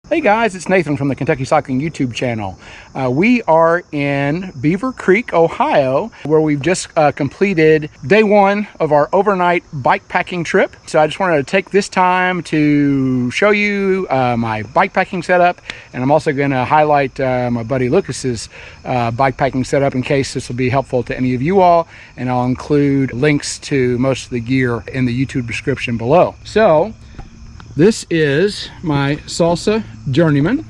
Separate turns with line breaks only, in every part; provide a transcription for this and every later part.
Hey guys, it's Nathan from the Kentucky Cycling YouTube channel. We are in Beaver Creek, Ohio, where we've just completed day one of our overnight bike packing trip. So I just wanted to take this time to show you my bike packing setup, and I'm also going to highlight my buddy Lucas's bike packing setup in case this will be helpful to any of you all, and I'll include links to most of the gear in the YouTube description below. So this is my Salsa Journeyman,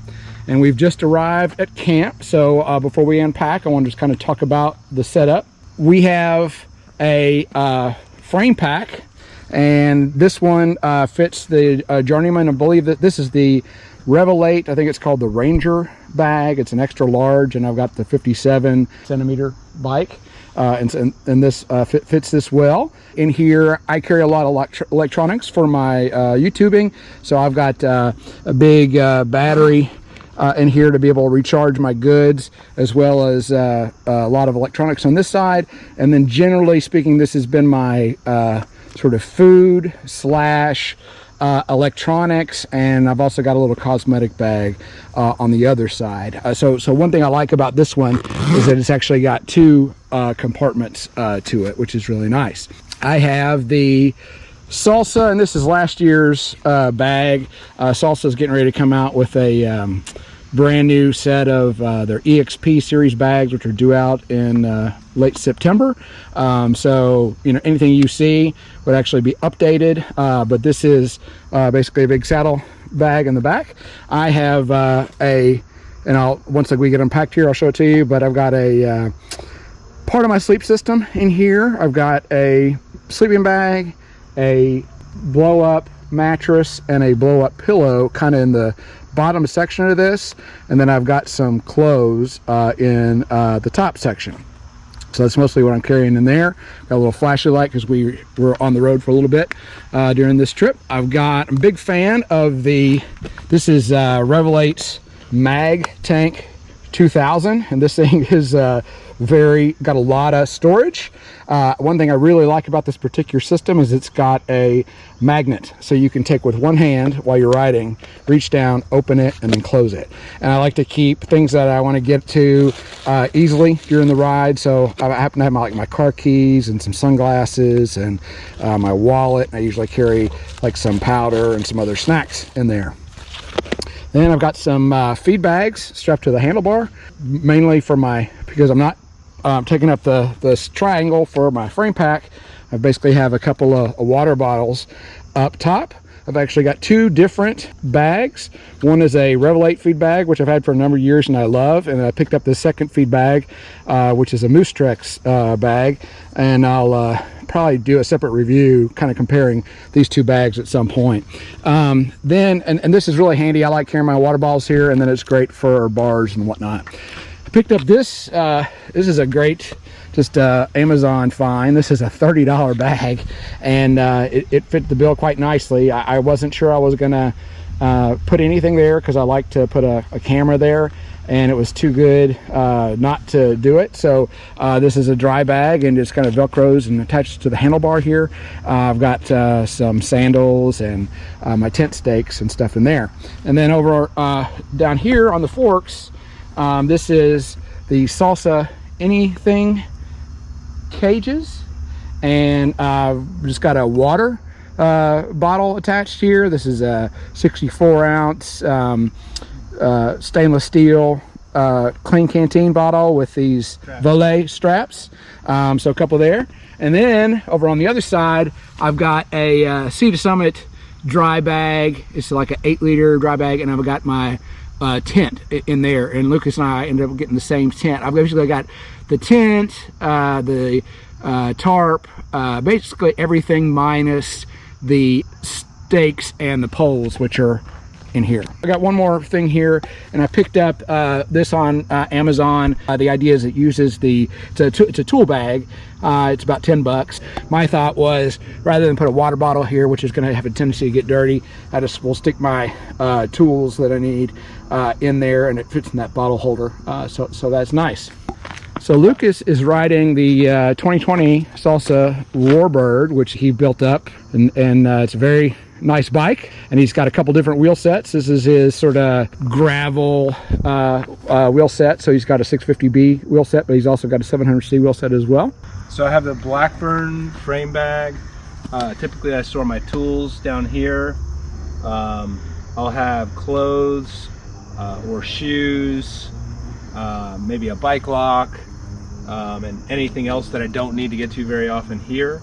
and we've just arrived at camp. So before we unpack, I want to just kind of talk about the setup. We have a frame pack, and this one fits the Journeyman. I believe that this is the Revelate. I think it's called the Ranger bag. It's an extra large, and I've got the 57 centimeter bike. And this fits this well. In here, I carry a lot of electronics for my YouTubing. So I've got a big battery in here to be able to recharge my goods, as well as a lot of electronics on this side. And then generally speaking, this has been my sort of food slash electronics, and I've also got a little cosmetic bag on the other side. So one thing I like about this one is that it's actually got two compartments to it, which is really nice. I have the Salsa, and this is last year's bag. Salsa is getting ready to come out with a brand new set of their EXP series bags, which are due out in late September. So you know, anything you see would actually be updated, but this is basically a big saddle bag in the back. I have once we get unpacked here, I'll show it to you, but I've got a part of my sleep system in here. I've got a sleeping bag, a blow up mattress, and a blow up pillow kind of in the bottom section of this, and then I've got some clothes in the top section. So that's mostly what I'm carrying in there. Got a little flashy light because we were on the road for a little bit during this trip. I'm a big fan of this is Revelate's Mag Tank 2000, and this thing is got a lot of storage. One thing I really like about this particular system is it's got a magnet, so you can take with one hand while you're riding, reach down, open it, and then close it. And I like to keep things that I want to get to easily during the ride. So I happen to have my car keys and some sunglasses and my wallet. I usually carry like some powder and some other snacks in there. Then I've got some feed bags strapped to the handlebar, mainly because I'm not taking up the triangle for my frame pack. I basically have a couple of water bottles up top. I've actually got two different bags. One is a Revelate feed bag, which I've had for a number of years and I love, and I picked up this second feed bag, which is a Moosetreks bag, and I'll probably do a separate review kind of comparing these two bags at some point. And this is really handy. I like carrying my water bottles here, and then it's great for bars and whatnot. I picked up this. This is a great Amazon find. This is a $30 bag, and it fit the bill quite nicely. I wasn't sure I was gonna put anything there because I like to put a camera there, and it was too good not to do it. So this is a dry bag, and it's kind of velcros and attaches to the handlebar here. I've got some sandals and my tent stakes and stuff in there. And then over down here on the forks, this is the Salsa anything cages, and just got a water bottle attached here. This is a 64-ounce stainless steel Klean Kanteen bottle with these Revelate straps. So a couple there. And then over on the other side, I've got a Sea to Summit dry bag. It's like an 8-liter dry bag, and I've got my tent in there, and Lucas and I ended up getting the same tent. I've basically got the tent, the tarp, basically everything minus the stakes and the poles, which are in here. I got one more thing here, and I picked up this on Amazon. The idea is it uses it's a tool bag. It's about 10 bucks. My thought was, rather than put a water bottle here, which is going to have a tendency to get dirty, I just will stick my tools that I need in there, and it fits in that bottle holder. So that's nice. So Lucas is riding the 2020 Salsa Warbird, which he built up, and it's a very nice bike, and he's got a couple different wheel sets. This is his sort of gravel wheel set. So he's got a 650B wheel set, but he's also got a 700C wheel set as well.
So I have the Blackburn frame bag. Typically I store my tools down here. I'll have clothes or shoes, maybe a bike lock, and anything else that I don't need to get to very often here.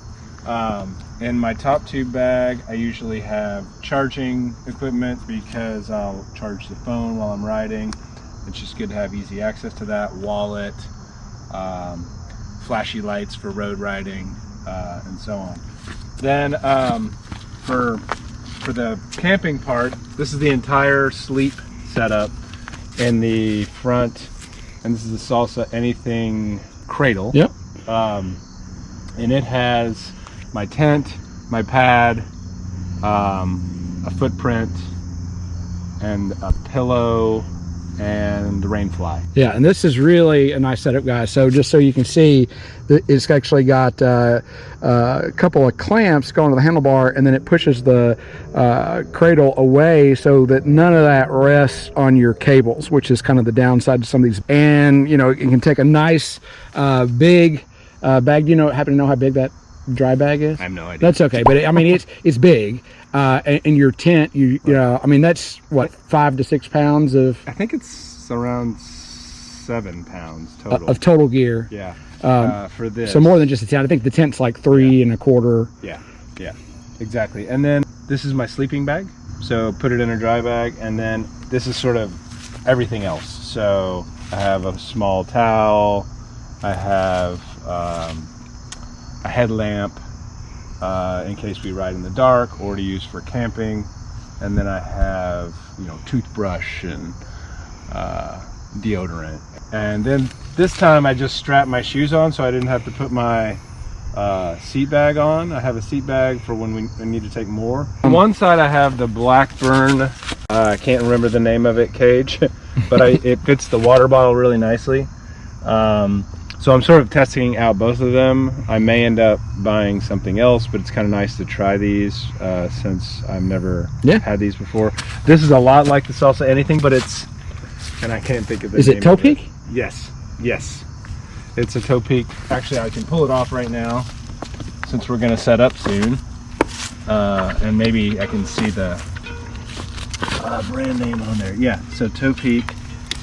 In my top tube bag, I usually have charging equipment because I'll charge the phone while I'm riding. It's just good to have easy access to that. Wallet, flashy lights for road riding, and so on. Then for the camping part, this is the entire sleep setup in the front, and this is the Salsa Anything Cradle.
Yep.
And it has my tent, my pad, a footprint, and a pillow, and the rain fly.
Yeah, and this is really a nice setup, guys. So just so you can see, it's actually got a couple of clamps going to the handlebar, and then it pushes the cradle away so that none of that rests on your cables, which is kind of the downside to some of these. And you know, it can take a nice big bag. Do you happen to know how big that dry bag is?
I have no idea.
That's okay, but I mean it's big. And your tent, you know, I mean, that's what, 5 to 6 pounds of.
I think it's around 7 pounds total
of total gear.
Yeah. For this.
So more than just a tent. I think the tent's like 3¼
Yeah. Yeah. Exactly. And then this is my sleeping bag. So put it in a dry bag, and then this is sort of everything else. So I have a small towel. I have a headlamp. In case we ride in the dark, or to use for camping. And then I have, you know, toothbrush and deodorant. And then this time I just strapped my shoes on so I didn't have to put my seat bag on. I have a seat bag for when we need to take more. On one side I have the Blackburn, I can't remember the name of it, cage, but it fits the water bottle really nicely. So I'm sort of testing out both of them. I may end up buying something else, but it's kind of nice to try these since I've never had these before. This is a lot like the Salsa Anything, but it's, and I can't think of the name.
Is it Toe Peak?
Yes, yes. It's a Toe Peak. Actually, I can pull it off right now since we're gonna set up soon. And maybe I can see the brand name on there. Yeah, so Toe Peak.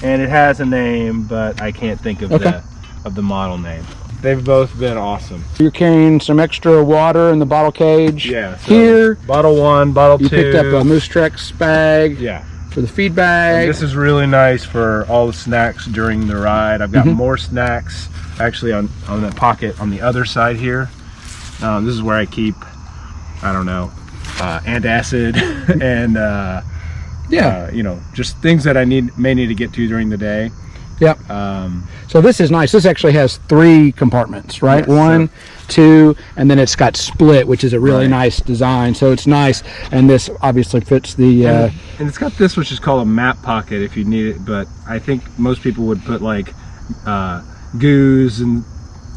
And it has a name, but I can't think of the model name. They've both been awesome.
You're carrying some extra water in the bottle cage.
Yeah. So
here,
bottle 1, bottle 2.
You picked up a Moosetreks bag.
Yeah.
For the feed bag.
And this is really nice for all the snacks during the ride. I've got more snacks actually on the pocket on the other side here. This is where I keep, I don't know, antacid and you know, just things that I may need to get to during the day.
Yep. So this is nice. This actually has 3 compartments, right? Yes, 1, 2, and then it's got split, which is a really nice design. So it's nice, and this obviously fits the.
And it's got this, which is called a map pocket, if you need it. But I think most people would put like goos and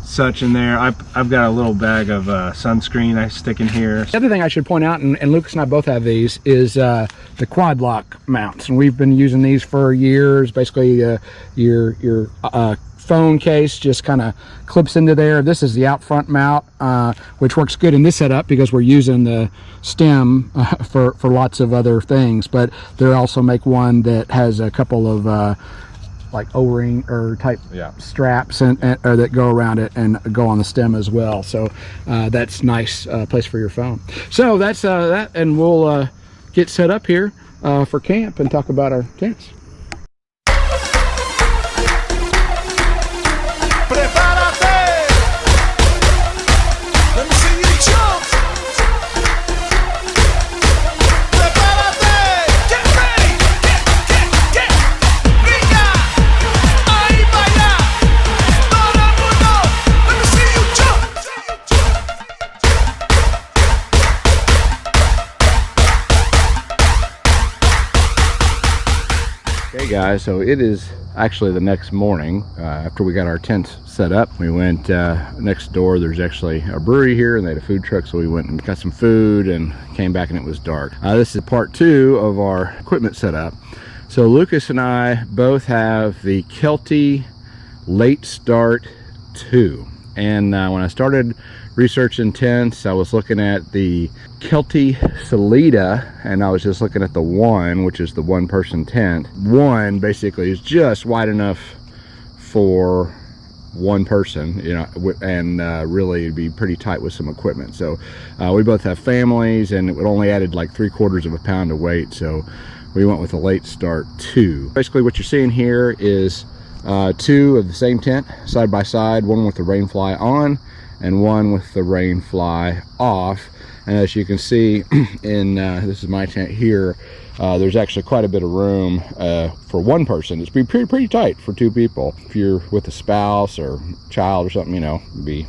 such in there. I've got a little bag of sunscreen I stick in here. The
other thing I should point out, and Lucas and I both have these, is the quad lock mounts, and we've been using these for years. Basically, your phone case just kind of clips into there. This is the out front mount, which works good in this setup because we're using the stem for lots of other things. But they also make one that has a couple of like O-ring or type straps and that go around it and go on the stem as well. So that's nice place for your phone. So that's that, and we'll get set up here for camp and talk about our tents. Hey guys, so it is actually the next morning, after we got our tents set up, we went next door. There's actually a brewery here and they had a food truck, so we went and got some food and came back and it was dark. This is part 2 of our equipment setup. So Lucas and I both have the Kelty Late Start 2, and when I started researching tents, I was looking at the Kelty Salida, and I was just looking at the 1, which is the 1-person tent. 1 basically is just wide enough for 1 person, you know, and really it'd be pretty tight with some equipment. So we both have families, and it would only added like 3/4 of a pound of weight, so we went with a Late Start 2. Basically what you're seeing here is 2 of the same tent side by side, one with the rain fly on and one with the rain fly off. And as you can see in this is my tent here, there's actually quite a bit of room for 1 person. It's pretty tight for 2 people. If you're with a spouse or child or something, you know, it'd be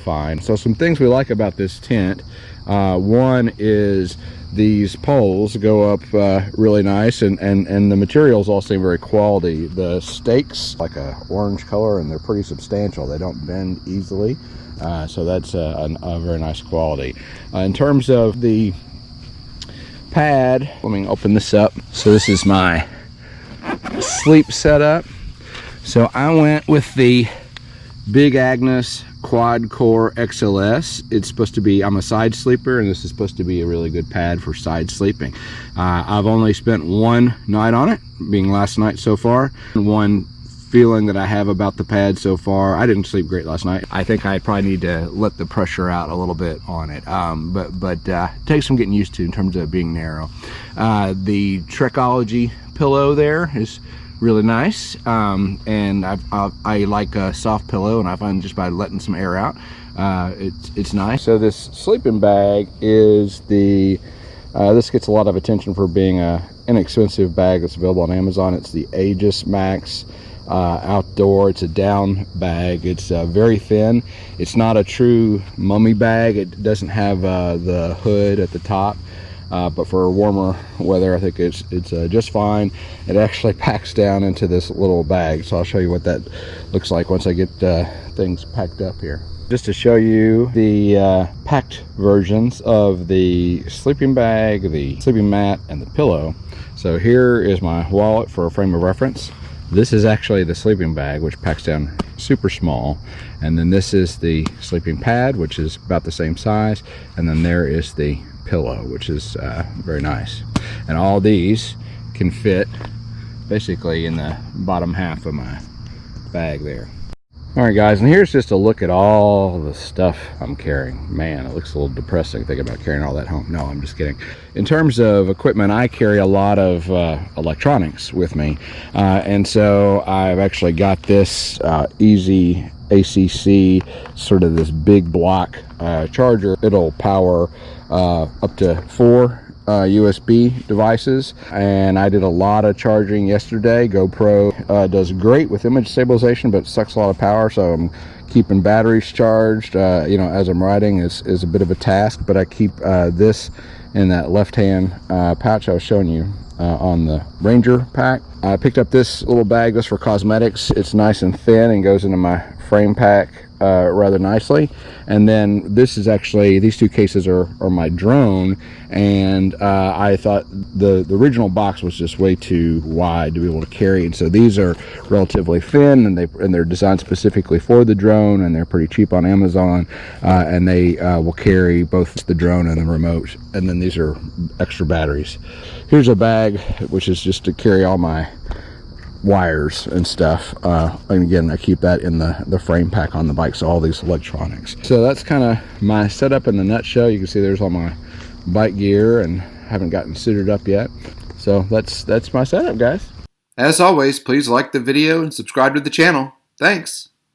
fine. So some things we like about this tent, one is these poles go up really nice, and the materials all seem very quality. The stakes like a orange color, and they're pretty substantial. They don't bend easily, so that's a very nice quality. In terms of the pad, let me open this up. So this is my sleep setup. So I went with the Big Agnes Quad Core XLS. It's supposed to be, I'm a side sleeper, and this is supposed to be a really good pad for side sleeping. I've only spent 1 night on it, being last night so far. One feeling that I have about the pad so far, I didn't sleep great last night. I think I probably need to let the pressure out a little bit on it, but takes some getting used to in terms of being narrow. The Trekology pillow there is really nice, and I like a soft pillow, and I find just by letting some air out, it's nice. So this sleeping bag is the this gets a lot of attention for being a inexpensive bag that's available on Amazon. It's the AEGISMAX outdoor. It's a down bag. It's very thin. It's not a true mummy bag. It doesn't have the hood at the top. But for warmer weather, I think it's just fine. It actually packs down into this little bag, so I'll show you what that looks like once I get things packed up here. Just to show you the packed versions of the sleeping bag, the sleeping mat, and the pillow. So here is my wallet for a frame of reference. This is actually the sleeping bag, which packs down super small, and then this is the sleeping pad, which is about the same size, and then there is the pillow, which is very nice. And all these can fit basically in the bottom half of my bag there. All right guys, and here's just a look at all the stuff I'm carrying. Man, it looks a little depressing thinking about carrying all that home. No, I'm just kidding. In terms of equipment, I carry a lot of electronics with me, and so I've actually got this EasyAcc, sort of this big block charger. It'll power up to 4 USB devices, and I did a lot of charging yesterday. GoPro does great with image stabilization, but sucks a lot of power, so I'm keeping batteries charged. You know, as I'm riding is a bit of a task, but I keep this in that left hand pouch I was showing you on the Ranger pack. I picked up this little bag just for cosmetics. It's nice and thin and goes into my frame pack rather nicely. And then this is actually, these 2 cases are my drone, and I thought the original box was just way too wide to be able to carry, and so these are relatively thin, and they're designed specifically for the drone, and they're pretty cheap on Amazon, and they will carry both the drone and the remote. And then these are extra batteries. Here's a bag which is just to carry all my wires and stuff, and again I keep that in the frame pack on the bike, so all these electronics. So that's kind of my setup in a nutshell. You can see there's all my bike gear, and haven't gotten suited up yet. So that's my setup, guys.
As always, please like the video and subscribe to the channel. Thanks.